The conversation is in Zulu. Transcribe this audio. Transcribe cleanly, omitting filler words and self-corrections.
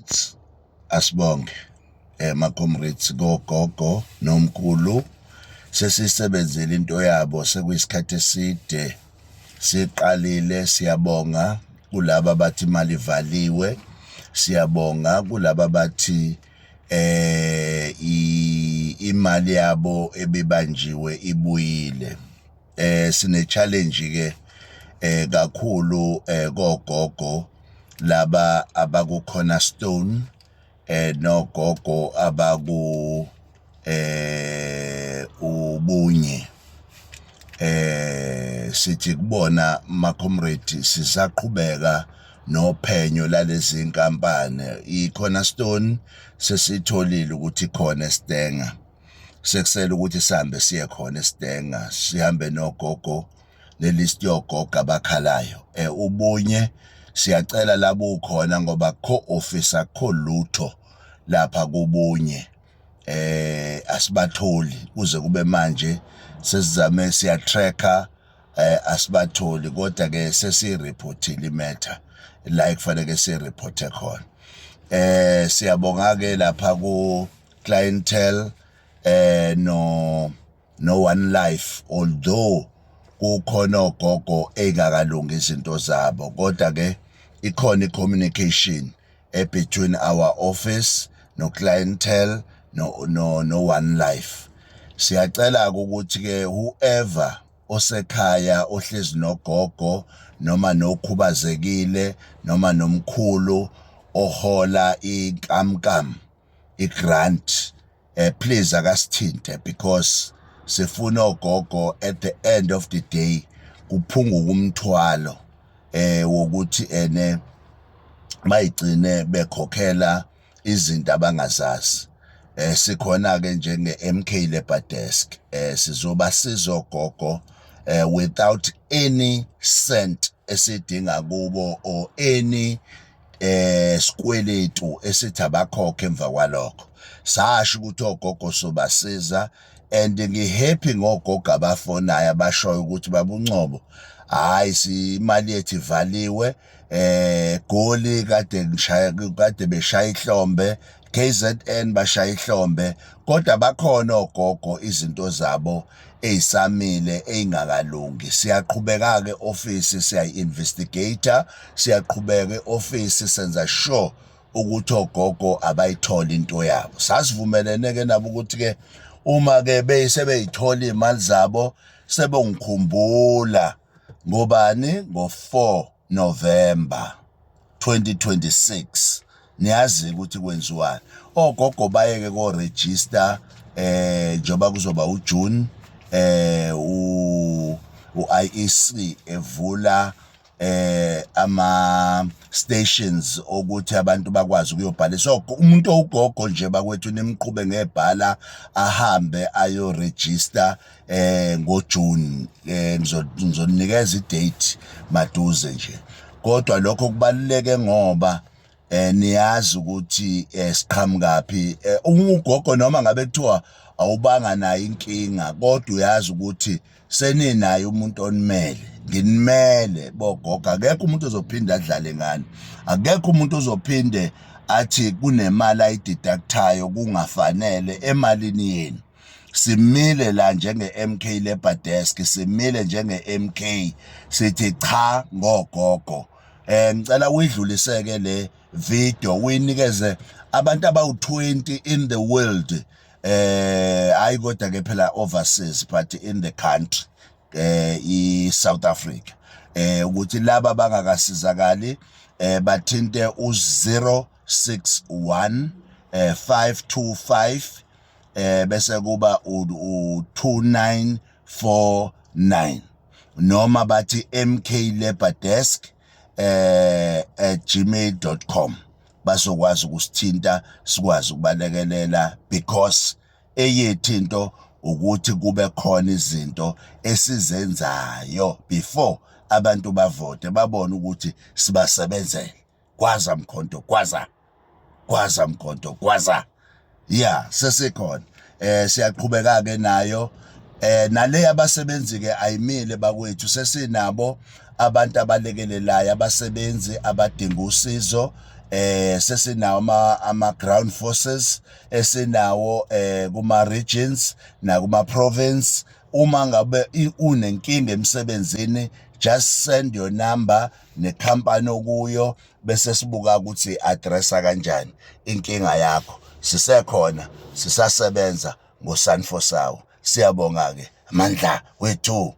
comrades asibonge ma comrades gogogo nomkhulu sesisebenzile into yabo sekuyisikhathi eside siqalile. Siyabonga kulabo bathi imali ivaliwe, siyabonga kulabo bathi imali yabo ebebanjiwe ibuyile. Sine challenge ke kakhulu gogogo laba abaku Cornerstone nogogo abaku ubunye. Sithi kubona ma comrade sisaqhubeka nophenyo lalezi inkampani. I-Cornerstone sesitholile ukuthi khona eStenga, sekusele ukuthi sihambe siye khona eStenga, sihambe nogogo lelist yogogo abakhalayo. Ubunye siyacela labo ukhona ngoba co-officer akho lutho lapha kubunye, asibatholi kuze kube manje. Sesizame siya tracker asibatholi, kodwa ke sesireportile imatter la kufanele sireporte khona. Siyabonga ke lapha ku clientele no One Life, although kukhona ogogo engakalungi izinto zabo, kodwa ke ikhona i-communication between our office no clientele no One Life. Siyacela ukuthi ke whoever osekhaya ohlezi nogogo noma nokhubazekile noma nomkhulu ohola inkamnkam i-grant, please akasithinte, because sifuna ogogo at the end of the day kuphunguka umthwalo wokuthi bayigcine bekhokhela izinto abangazazi. Sikhona ke njenge MK Labour Desk, sizobasiza ogogo without any cent esidinga kubo or any sikweletu esithi abakhokhe emva kwalokho. Sasho ukuthi ogogo sobasiza, and ngihappy ngogogo abafonayo abashoyo ukuthi babuncobo, hayi imali yethu ivaliwe. Goli kade beshaya ihlombe, KZN bashaya ihlombe, kodwa bakhona ogogo izinto zabo ezisamile eingakalungi. Siyaqhubeka ke office siya-investigator, siyaqhubeka e-office senza sure ukuthi ogogo abayithola into yabo. Sasivumelene ke nabo ukuthi ke uma ke sebeyithola imali zabo sebengikhumbula ngobani ngo-4 November 2026. Niyazi ukuthi kwenziwani. Ogogo bayeke ko register njoba kuzoba uJune u-IEC evula ama stations ukuthi abantu bakwazi ukuyobhala. So umuntu ogogo nje bakwethu nimqhube ngebhala ahambe ayo register ngoJune. Ngizonikeza idate maduze nje, kodwa lokho kubaluleke ngoba niyazi ukuthi siqhamukaphi. Ugogo noma ngabe kuthiwa awubanga nayo inkinga, kodwa uyazi ukuthi seninaye umuntu onimele. Nginimele bogogo, akekho umuntu ozophinda adlale ngani, akekho umuntu ozophinde athi kunemali ayideductayo kungafanele emalini yenu. Simile la njenge-MK Labour Desk, simile njenge-MK, sithi cha ngogogo. Ngicela uyidluliseke le video uyinikeze abantu abawu-20 in the world, hayi kodwa ke phela overseas but in the country, i-South Africa, ukuthi laba bangakasizakali bathinte u-061 525 bese kuba u-2949, noma bathi MK Labour Desk @gmail.com. Basokwazi ukusithinta sikwazi ukubalekelela, because eyethinto ukuthi kube khona izinto esizenzayo before abantu bavote babone ukuthi sibasebenzele. Kwaza mkhonto, kwaza mkhonto, kwaza. Yeah, sesikhona. Siyaqhubeka ke nayo. Nale abasebenzi ke ayimile bakwethu, sesinabo abantu abalekelelayo, abasebenzi abadinga usizo sesinawo ama ground forces esinawo kuma regions nakuma province. Uma ngabe unenkinga emsebenzini, just send your number nekhampani okuyo bese sibuka ukuthi addressa kanjani inkinga yakho. Sisekhona, sisasebenza ngoSunforce. Siyabonga ke, amandla wethu.